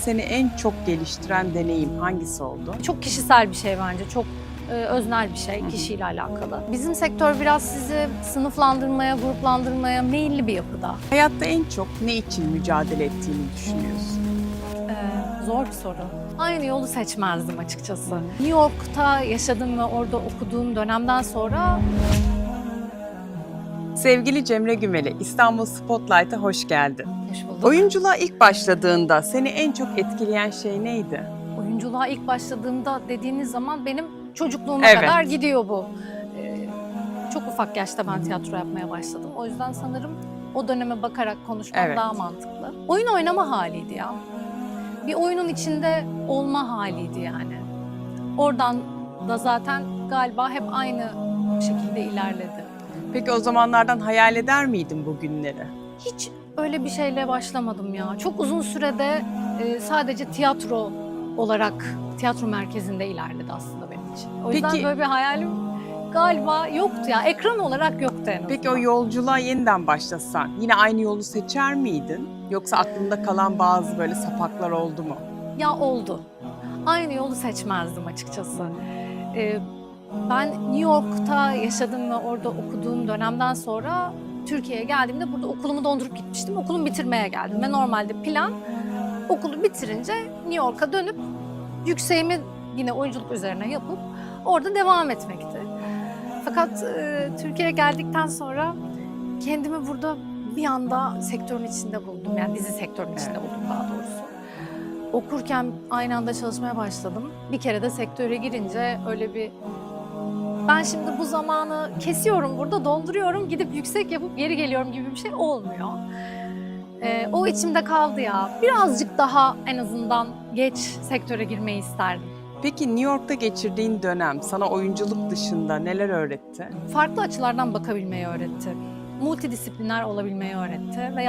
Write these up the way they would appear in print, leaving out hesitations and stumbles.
seni en çok geliştiren deneyim hangisi oldu? Çok kişisel bir şey bence, çok öznel bir şey, kişiyle alakalı. Bizim sektör biraz sizi sınıflandırmaya, gruplandırmaya meyilli bir yapıda. Hayatta en çok ne için mücadele ettiğini düşünüyorsun? Zor bir soru. Aynı yolu seçmezdim açıkçası. New York'ta yaşadığım ve orada okuduğum dönemden sonra Sevgili Cemre Gümeli, İstanbul Spotlight'a hoş geldin. hoş bulduk. Oyunculuğa ilk başladığında seni en çok etkileyen şey neydi? Oyunculuğa ilk başladığımda dediğiniz zaman benim çocukluğuma Evet. kadar gidiyor bu. Çok ufak yaşta ben tiyatro yapmaya başladım. O yüzden sanırım o döneme bakarak konuşmam Evet. daha mantıklı. Oyun oynama haliydi ya. Bir oyunun içinde olma haliydi yani. Oradan da zaten galiba hep aynı şekilde ilerledi. Peki o zamanlardan hayal eder miydin bu günleri? Hiç öyle bir şeyle başlamadım ya. Çok uzun sürede sadece tiyatro olarak tiyatro merkezinde ilerledi aslında benim için. O yüzden Peki- böyle bir hayalim galiba yoktu ya. Ekran olarak yoktu en azından. Peki o yolculuğa yeniden başlasan yine aynı yolu seçer miydin? Yoksa aklında kalan bazı böyle sapaklar oldu mu? Ya oldu. Aynı yolu seçmezdim açıkçası. Ben New York'ta yaşadığım ve orada okuduğum dönemden sonra Türkiye'ye geldiğimde burada okulumu dondurup gitmiştim. Okulumu bitirmeye geldim ve normalde plan okulu bitirince New York'a dönüp yükseğimi yine oyunculuk üzerine yapıp orada devam etmekti. Fakat Türkiye'ye geldikten sonra kendimi burada bir anda sektörün içinde buldum. Yani dizi sektörünün içinde buldum daha doğrusu. Okurken aynı anda çalışmaya başladım. Bir kere de sektöre girince öyle bir... Ben şimdi bu zamanı kesiyorum burada, donduruyorum, gidip yüksek yapıp geri geliyorum gibi bir şey olmuyor. O içimde kaldı ya. Birazcık daha en azından geç sektöre girmeyi isterdim. Peki New York'ta geçirdiğin dönem sana oyunculuk dışında neler öğretti? Farklı açılardan bakabilmeyi öğretti. Multidisipliner olabilmeyi öğretti ve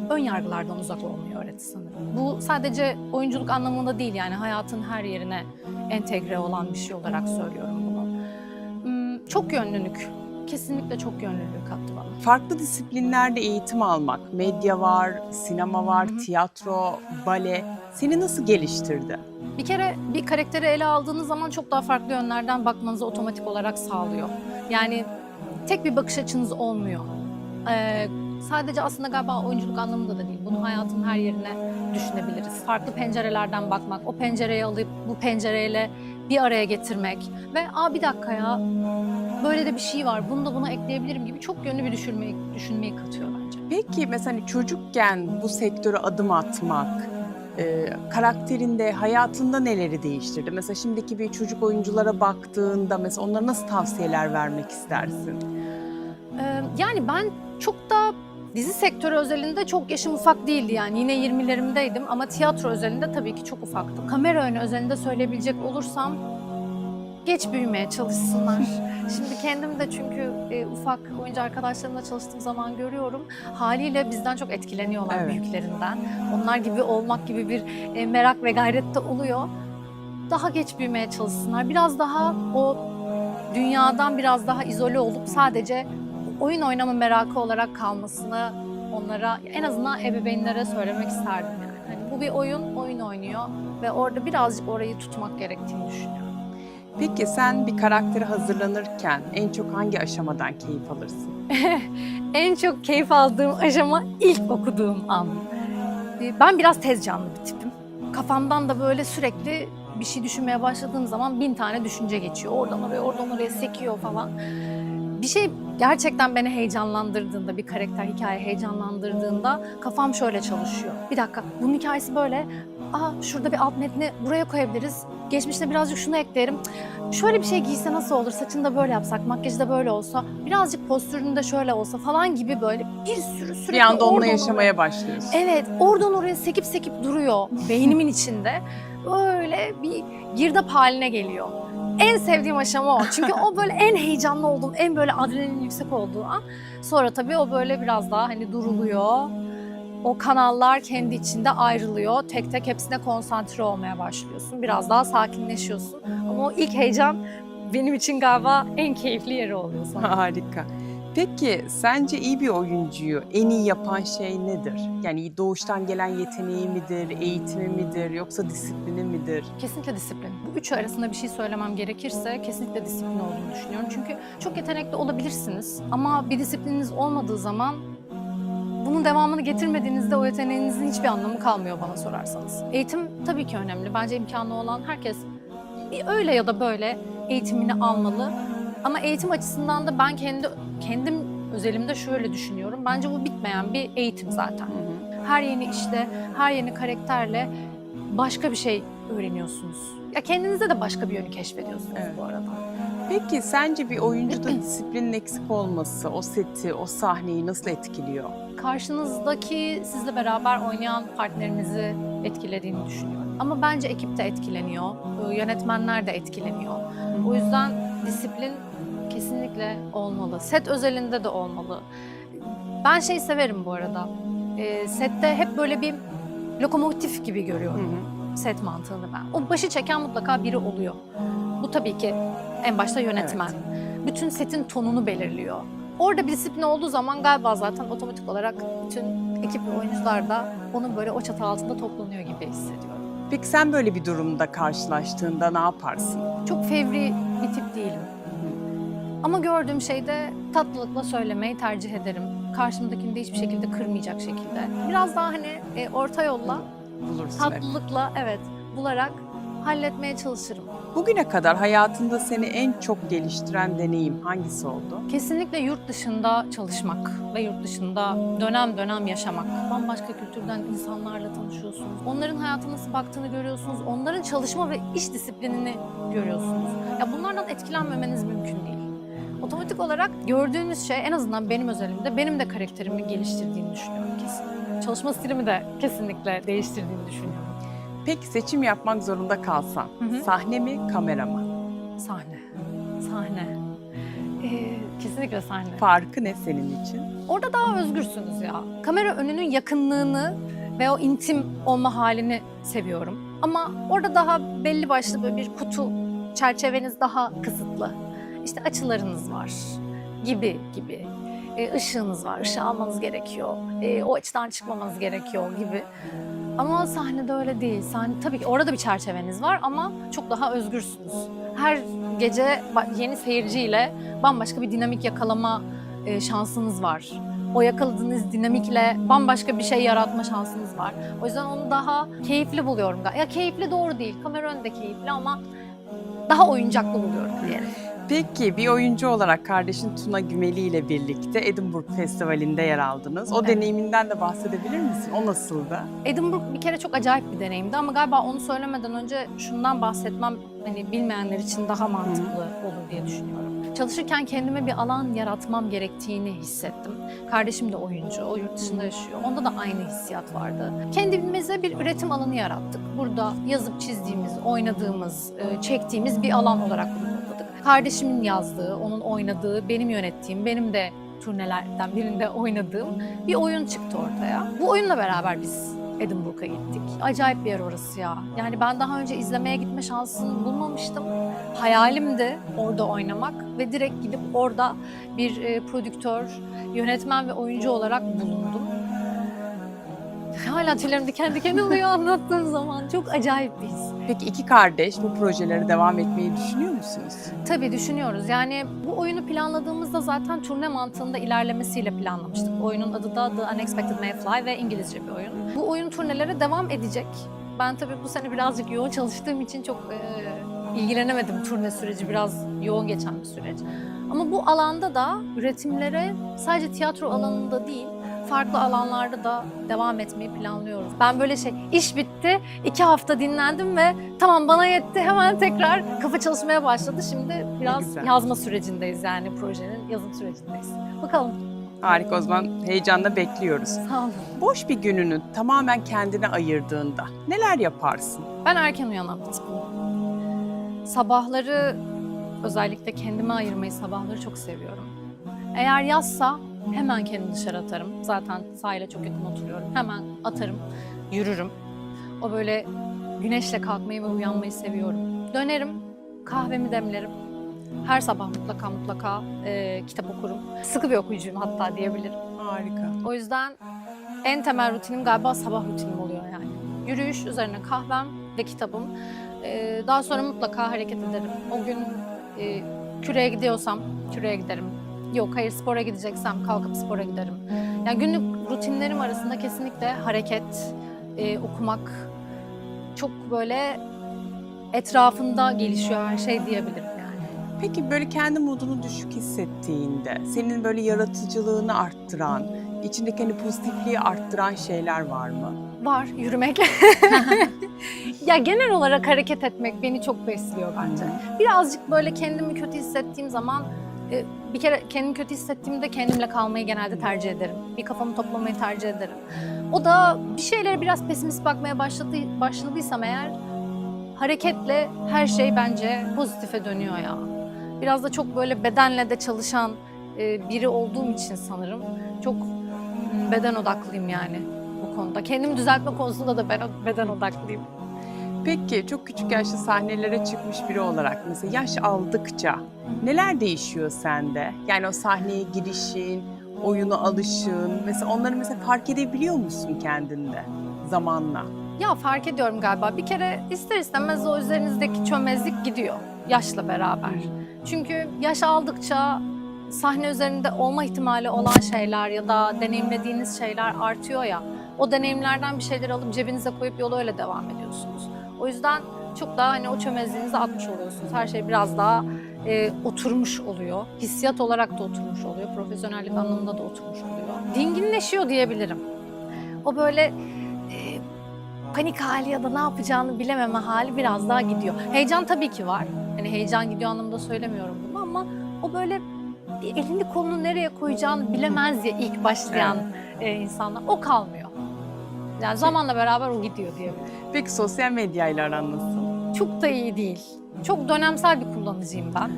ön yargılardan uzak olmayı öğretti sanırım. Bu sadece oyunculuk anlamında değil, yani hayatın her yerine entegre olan bir şey olarak söylüyorum bunu. Çok yönlülük, kesinlikle çok yönlülük kattı bana. Farklı disiplinlerde eğitim almak, medya var, sinema var, tiyatro, bale seni nasıl geliştirdi? Bir kere bir karakteri ele aldığınız zaman çok daha farklı yönlerden bakmanızı otomatik olarak sağlıyor. Yani tek bir bakış açınız olmuyor. Sadece aslında galiba oyunculuk anlamında da değil. Bunu hayatın her yerine düşünebiliriz. Farklı pencerelerden bakmak, o pencereyi alıp bu pencereyle bir araya getirmek ve bir dakika ya, böyle de bir şey var, bunu da buna ekleyebilirim gibi çok yönlü bir düşünmeyi katıyor bence. Peki mesela hani çocukken bu sektöre adım atmak, karakterinde, hayatında neleri değiştirdi? Mesela şimdiki bir çocuk oyunculara baktığında mesela onlara nasıl tavsiyeler vermek istersin? Yani ben çok da dizi sektörü özelinde çok yaşım ufak değildi, yani yine 20'lerimdeydim ama tiyatro özelinde tabii ki çok ufaktım. Kamera önü özelinde söyleyebilecek olursam geç büyümeye çalışsınlar. Şimdi kendim de çünkü ufak oyuncu arkadaşlarımla çalıştığım zaman görüyorum. Haliyle bizden çok etkileniyorlar, Evet. büyüklerinden. Onlar gibi olmak gibi bir merak ve gayret de oluyor. Daha geç büyümeye çalışsınlar. Biraz daha o dünyadan biraz daha izole olup sadece oyun oynama merakı olarak kalmasını onlara, en azından ebeveynlere söylemek isterdim yani. Hani bu bir oyun oynuyor ve orada birazcık orayı tutmak gerektiğini düşünüyorum. Peki sen bir karakteri hazırlanırken en çok hangi aşamadan keyif alırsın? En çok keyif aldığım aşama ilk okuduğum an. Ben biraz tez canlı bir tipim. Kafamdan da böyle sürekli bir şey düşünmeye başladığım zaman 1000 tane düşünce geçiyor. Oradan oraya sekiyor falan. Bir şey gerçekten beni heyecanlandırdığında, bir karakter, hikaye heyecanlandırdığında kafam şöyle çalışıyor. Bir dakika, bunun hikayesi böyle. Şurada bir alt metni buraya koyabiliriz. Geçmişte birazcık şunu eklerim. Şöyle bir şey giyse nasıl olur? Saçını da böyle yapsak, makyajı da böyle olsa, birazcık postüründe şöyle olsa falan gibi böyle bir sürü sürekli Bir anda onunla oradan yaşamaya başlıyorsun. Evet, oradan oraya sekip duruyor beynimin içinde. Böyle bir girdap haline geliyor. En sevdiğim aşama o. Çünkü o böyle en heyecanlı olduğum, en böyle adrenalin yüksek olduğu an. Sonra tabii o böyle biraz daha hani duruluyor. O kanallar kendi içinde ayrılıyor. Tek tek hepsine konsantre olmaya başlıyorsun. Biraz daha sakinleşiyorsun. Ama o ilk heyecan benim için galiba en keyifli yeri oluyor sanırım. Harika. Peki sence iyi bir oyuncuyu en iyi yapan şey nedir? Yani doğuştan gelen yeteneği midir, eğitimi midir yoksa disiplini midir? Kesinlikle disiplin. Bu üçü arasında bir şey söylemem gerekirse kesinlikle disiplin olduğunu düşünüyorum. Çünkü çok yetenekli olabilirsiniz ama bir disiplininiz olmadığı zaman bunun devamını getirmediğinizde o yeteneğinizin hiçbir anlamı kalmıyor bana sorarsanız. Eğitim tabii ki önemli. Bence imkanı olan herkes bir öyle ya da böyle eğitimini almalı. Ama eğitim açısından da ben kendim özelimde şöyle düşünüyorum. Bence bu bitmeyen bir eğitim zaten. Her yeni işte, her yeni karakterle başka bir şey öğreniyorsunuz. Ya kendinizde de başka bir yönü keşfediyorsunuz Evet. bu arada. Peki sence bir oyuncuda disiplinin eksik olması o seti, o sahneyi nasıl etkiliyor? Karşınızdaki sizle beraber oynayan partnerinizi etkilediğini düşünüyorum. Ama bence ekip de etkileniyor, yönetmenler de etkileniyor. O yüzden disiplin kesinlikle olmalı. Set özelinde de olmalı. Ben severim bu arada. Sette hep böyle bir lokomotif gibi görüyorum set mantığını ben. O başı çeken mutlaka biri oluyor. Bu tabii ki en başta yönetmen. Evet. Bütün setin tonunu belirliyor. Orada bir disiplin olduğu zaman galiba zaten otomatik olarak bütün ekip ve oyuncular da onun böyle o çatı altında toplanıyor gibi hissediyorum. Peki sen böyle bir durumda karşılaştığında ne yaparsın? Çok fevri bir tip değilim. Ama gördüğüm şeyde tatlılıkla söylemeyi tercih ederim. Karşımdakini de hiçbir şekilde kırmayacak şekilde. Biraz daha hani orta yolla, Bulursun hep. tatlılıkla bularak halletmeye çalışırım. Bugüne kadar hayatında seni en çok geliştiren deneyim hangisi oldu? Kesinlikle yurt dışında çalışmak ve yurt dışında dönem dönem yaşamak. Bambaşka kültürden insanlarla tanışıyorsunuz. Onların hayatına nasıl baktığını görüyorsunuz. Onların çalışma ve iş disiplinini görüyorsunuz. Ya bunlardan etkilenmemeniz mümkün değil. Otomatik olarak gördüğünüz şey en azından benim özelimde benim de karakterimi geliştirdiğini düşünüyorum kesinlikle. Çalışma stilimi de kesinlikle değiştirdiğini düşünüyorum. Peki seçim yapmak zorunda kalsan, sahne mi, kamera mı? Sahne. Sahne. Kesinlikle sahne. Farkı ne senin için? Orada daha özgürsünüz ya. Kamera önünün yakınlığını ve o intim olma halini seviyorum. Ama orada daha belli başlı böyle bir kutu, çerçeveniz daha kısıtlı. İşte açılarınız var gibi. Işığınız var, ışığı almanız gerekiyor. O açıdan çıkmamanız gerekiyor gibi. Ama sahnede öyle değil. Tabii ki orada bir çerçeveniz var ama çok daha özgürsünüz. Her gece yeni seyirciyle bambaşka bir dinamik yakalama şansınız var. O yakaladığınız dinamikle bambaşka bir şey yaratma şansınız var. O yüzden onu daha keyifli buluyorum. Ya keyifli doğru değil, kamera önünde keyifli ama daha oyuncaklı buluyorum diyelim. Peki bir oyuncu olarak kardeşin Tuna Gümeli ile birlikte Edinburgh Festivali'nde yer aldınız. O Evet. deneyiminden de bahsedebilir misin? O nasıldı? Edinburgh bir kere çok acayip bir deneyimdi ama galiba onu söylemeden önce şundan bahsetmem hani bilmeyenler için daha mantıklı olur diye düşünüyorum. Çalışırken kendime bir alan yaratmam gerektiğini hissettim. Kardeşim de oyuncu, o yurt dışında yaşıyor. Onda da aynı hissiyat vardı. Kendimize bir üretim alanı yarattık. Burada yazıp çizdiğimiz, oynadığımız, çektiğimiz bir alan olarak bunu topladık. Kardeşimin yazdığı, onun oynadığı, benim yönettiğim, benim de turnelerden birinde oynadığım bir oyun çıktı ortaya. Bu oyunla beraber biz Edinburgh'a gittik. Acayip bir yer orası ya. Yani ben daha önce izlemeye gitme şansını bulmamıştım. Hayalimdi orada oynamak ve direkt gidip orada bir prodüktör, yönetmen ve oyuncu olarak bulundum. Hala tüylerim diken diken oluyor anlattığım zaman. Çok acayip bir his. Peki iki kardeş bu projelere devam etmeyi düşünüyor musunuz? Tabii düşünüyoruz. Yani bu oyunu planladığımızda zaten turne mantığında ilerlemesiyle planlamıştık. Oyunun adı da The Unexpected Mayfly ve İngilizce bir oyun. Bu oyun turnelere devam edecek. Ben tabii bu sene birazcık yoğun çalıştığım için çok ilgilenemedim. Turne süreci biraz yoğun geçen bir süreç. Ama bu alanda da üretimlere sadece tiyatro alanında değil, farklı alanlarda da devam etmeyi planlıyoruz. Ben böyle iş bitti, 2 hafta dinlendim ve tamam bana yetti, hemen tekrar kafa çalışmaya başladı. Şimdi biraz güzel. yazma sürecindeyiz yani projenin yazım sürecindeyiz. Bakalım. Harika, o zaman heyecanla bekliyoruz. Sağ olun. Boş bir gününü tamamen kendine ayırdığında neler yaparsın? Ben erken uyanan bir tipim. Sabahları özellikle kendime ayırmayı sabahları çok seviyorum. Eğer yazsa hemen kendimi dışarı atarım. Zaten sahile çok yakın oturuyorum. Hemen atarım, yürürüm. O böyle güneşle kalkmayı ve uyanmayı seviyorum. Dönerim, kahvemi demlerim. Her sabah mutlaka kitap okurum. Sıkı bir okuyucuyum hatta diyebilirim. Harika. O yüzden en temel rutinim galiba sabah rutinim oluyor yani. Yürüyüş, üzerine kahvem ve kitabım. Daha sonra mutlaka hareket ederim. O gün küreye gidiyorsam küreye giderim. Yok hayır spora gideceksem kalkıp spora giderim. Yani günlük rutinlerim arasında kesinlikle hareket, okumak çok böyle etrafında gelişiyor her şey diyebilirim yani. Peki böyle kendi modunu düşük hissettiğinde senin böyle yaratıcılığını arttıran, içindeki hani pozitifliği arttıran şeyler var mı? Var yürümek. Ya genel olarak hareket etmek beni çok besliyor bence. Birazcık böyle kendimi kötü hissettiğim zaman bir kere kendimi kötü hissettiğimde kendimle kalmayı genelde tercih ederim. Bir kafamı toplamayı tercih ederim. O da bir şeylere biraz pesimist bakmaya başladıysam eğer hareketle her şey bence pozitife dönüyor ya. Biraz da çok böyle bedenle de çalışan biri olduğum için sanırım çok beden odaklıyım yani bu konuda. Kendimi düzeltme konusunda da beden odaklıyım. Peki çok küçük yaşta sahnelere çıkmış biri olarak mesela yaş aldıkça neler değişiyor sende? Yani o sahneye girişin, oyuna alışın, mesela onları mesela fark edebiliyor musun kendinde zamanla? Ya fark ediyorum galiba. Bir kere ister istemez o üzerinizdeki çömezlik gidiyor yaşla beraber. Çünkü yaş aldıkça sahne üzerinde olma ihtimali olan şeyler ya da deneyimlediğiniz şeyler artıyor ya. O deneyimlerden bir şeyler alıp cebinize koyup yola öyle devam ediyorsunuz. O yüzden çok daha hani o çömezliğinizi atmış oluyorsunuz. Her şey biraz daha oturmuş oluyor. Hissiyat olarak da oturmuş oluyor. Profesyonellik anlamında da oturmuş oluyor. Dinginleşiyor diyebilirim. O böyle panik hali ya da ne yapacağını bilememe hali biraz daha gidiyor. Heyecan tabii ki var. Hani heyecan gidiyor anlamında söylemiyorum bunu ama o böyle bir elini kolunu nereye koyacağını bilemez ya ilk başlayan insanlar. O kalmıyor. Yani zamanla beraber o gidiyor diyebilirim. Peki sosyal medyayla aran nasıl? Çok da iyi değil. Çok dönemsel bir kullanıcıyım ben.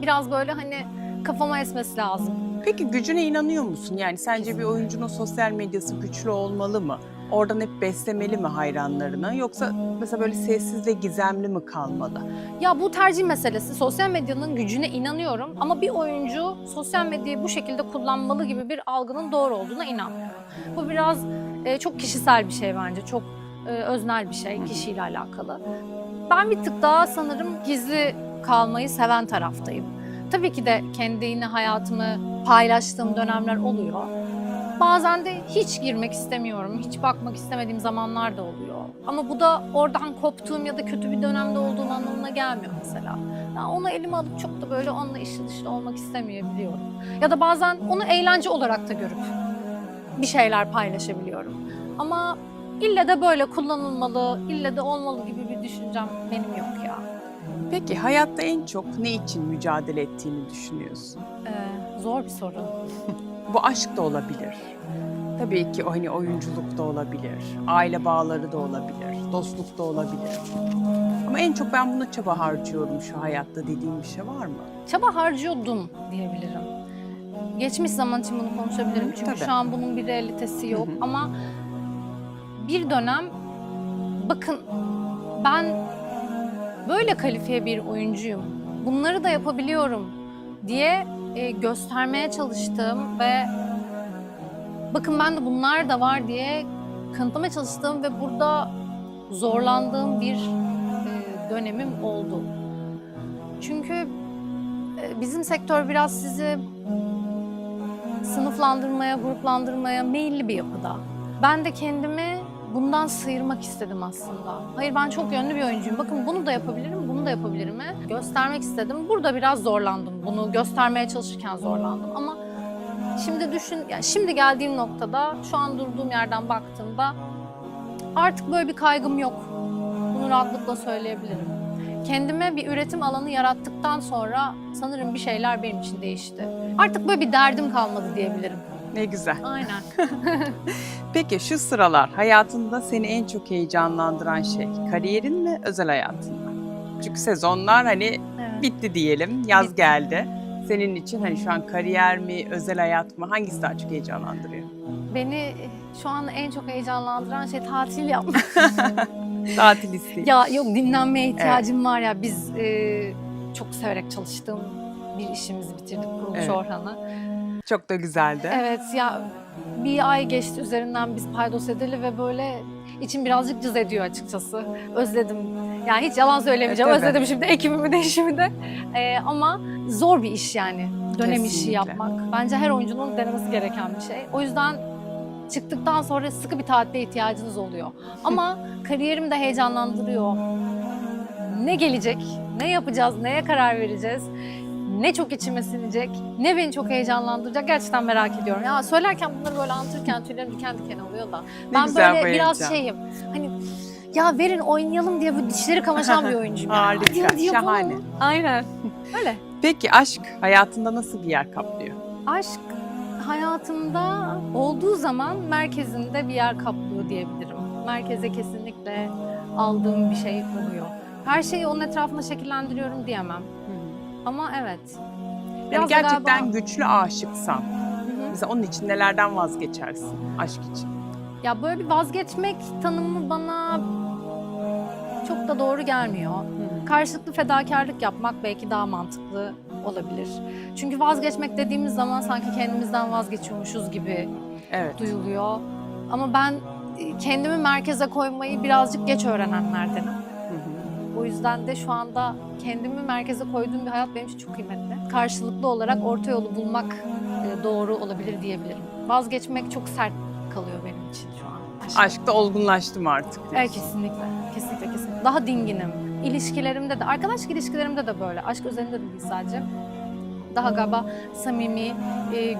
Biraz böyle hani kafama esmesi lazım. Peki gücüne inanıyor musun? Yani sence bir oyuncunun sosyal medyası güçlü olmalı mı? Oradan hep beslemeli mi hayranlarını? Yoksa mesela böyle sessiz ve gizemli mi kalmalı? Ya bu tercih meselesi. Sosyal medyanın gücüne inanıyorum ama bir oyuncu sosyal medyayı bu şekilde kullanmalı gibi bir algının doğru olduğuna inanmıyorum. Bu biraz çok kişisel bir şey bence. Çok öznel bir şey, kişiyle alakalı. Ben bir tık daha sanırım gizli kalmayı seven taraftayım. Tabii ki de kendi yine hayatımı paylaştığım dönemler oluyor. Bazen de hiç girmek istemiyorum, hiç bakmak istemediğim zamanlar da oluyor. Ama bu da oradan koptuğum ya da kötü bir dönemde olduğum anlamına gelmiyor mesela. Yani onu elime alıp çok da böyle onunla içli dışlı olmak istemeyebiliyorum. Ya da bazen onu eğlence olarak da görüp bir şeyler paylaşabiliyorum. Ama ille de böyle kullanılmalı, ille de olmalı gibi bir düşüncem benim yok ya. Peki hayatta en çok ne için mücadele ettiğini düşünüyorsun? Zor bir soru. Bu aşk da olabilir. Tabii ki o hani oyunculuk da olabilir, aile bağları da olabilir, dostluk da olabilir. Ama en çok ben buna çaba harcıyorum şu hayatta dediğim bir şey var mı? Çaba harcıyordum diyebilirim. Geçmiş zaman için bunu konuşabilirim çünkü Tabii. şu an bunun bir realitesi yok ama bir dönem bakın ben böyle kalifiye bir oyuncuyum, bunları da yapabiliyorum diye göstermeye çalıştığım ve bakın ben de bunlar da var diye kanıtlamaya çalıştığım ve burada zorlandığım bir dönemim oldu. Çünkü bizim sektör biraz sizi sınıflandırmaya, gruplandırmaya meyilli bir yapıda. Ben de kendimi bundan sıyırmak istedim aslında. Hayır ben çok yönlü bir oyuncuyum. Bakın bunu da yapabilirim, bunu da yapabilirim. Göstermek istedim. Burada biraz zorlandım. Bunu göstermeye çalışırken zorlandım. Ama şimdi yani şimdi geldiğim noktada, şu an durduğum yerden baktığımda artık böyle bir kaygım yok. Bunu rahatlıkla söyleyebilirim. Kendime bir üretim alanı yarattıktan sonra sanırım bir şeyler benim için değişti. Artık böyle bir derdim kalmadı diyebilirim. Ne güzel. Aynen. Peki şu sıralar hayatında seni en çok heyecanlandıran şey kariyerin mi, özel hayatın mı? Çünkü sezonlar hani Evet. bitti diyelim, yaz Bitti. geldi. Senin için hani şu an kariyer mi, özel hayat mı, hangisi daha çok heyecanlandırıyor? Beni şu an en çok heyecanlandıran şey tatil yapmak. Tatil isteği. Ya yok dinlenmeye ihtiyacım var ya biz çok severek çalıştığım bir işimizi bitirdik Kuruluş Evet. Orhan'ı. Çok da güzeldi. Evet ya, bir ay geçti üzerinden biz paydos edeli ve böyle içim birazcık cız ediyor açıkçası. Özledim. Yani hiç yalan söylemeyeceğim. tabii. Özledim şimdi ekibimi de işimi de. Ama zor bir iş yani. Dönem işi Kesinlikle. yapmak. Bence her oyuncunun denemesi gereken bir şey. O yüzden çıktıktan sonra sıkı bir tatile ihtiyacınız oluyor. Ama kariyerim de heyecanlandırıyor. Ne gelecek, ne yapacağız, neye karar vereceğiz, ne çok içime sinecek, ne beni çok heyecanlandıracak gerçekten merak ediyorum. Ya söylerken bunları böyle anlatırken tüylerim diken diken oluyor da. Ne Ben güzel böyle bu biraz heyecan. şeyim, hani ya verin oynayalım diye bu dişleri kamaşan bir oyuncuyum. Yani. Harika, Hadi yapalım. şahane. Aynen. Öyle. Peki aşk hayatında nasıl bir yer kaplıyor? Aşk hayatımda olduğu zaman merkezinde bir yer kaplıyor diyebilirim. Merkeze kesinlikle aldığım bir şey oluyor. Her şeyi onun etrafında şekillendiriyorum diyemem. Ama evet. Yani Biraz da gerçekten galiba- güçlü aşıksan, Hı hı. mesela onun için nelerden vazgeçersin aşk için? Ya böyle bir vazgeçmek tanımı bana çok da doğru gelmiyor. Karşılıklı fedakarlık yapmak belki daha mantıklı olabilir. Çünkü vazgeçmek dediğimiz zaman sanki kendimizden vazgeçiyormuşuz gibi Evet. duyuluyor. Ama ben kendimi merkeze koymayı birazcık geç öğrenenlerdenim. Hı hı. O yüzden de şu anda kendimi merkeze koyduğum bir hayat benim için çok kıymetli. Karşılıklı olarak orta yolu bulmak doğru olabilir diyebilirim. Vazgeçmek çok sert kalıyor benim için şu an. Aşkta olgunlaştım artık Evet, diyorsun. kesinlikle. Kesinlikle, kesinlikle. Daha dinginim. İlişkilerimde de, arkadaşlık ilişkilerimde de böyle. Aşk özelinde de değil sadece. Daha galiba samimi,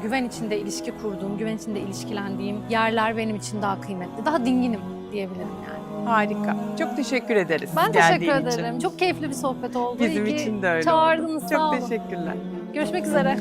güven içinde ilişki kurduğum, güven içinde ilişkilendiğim yerler benim için daha kıymetli. Daha dinginim diyebilirim yani. Harika. Çok teşekkür ederiz Ben geldiğin teşekkür için. ederim. Çok keyifli bir sohbet oldu. Bizim İyi ki için de öyle çağırdınız. oldu. Sağ Çok olun. teşekkürler. Görüşmek üzere.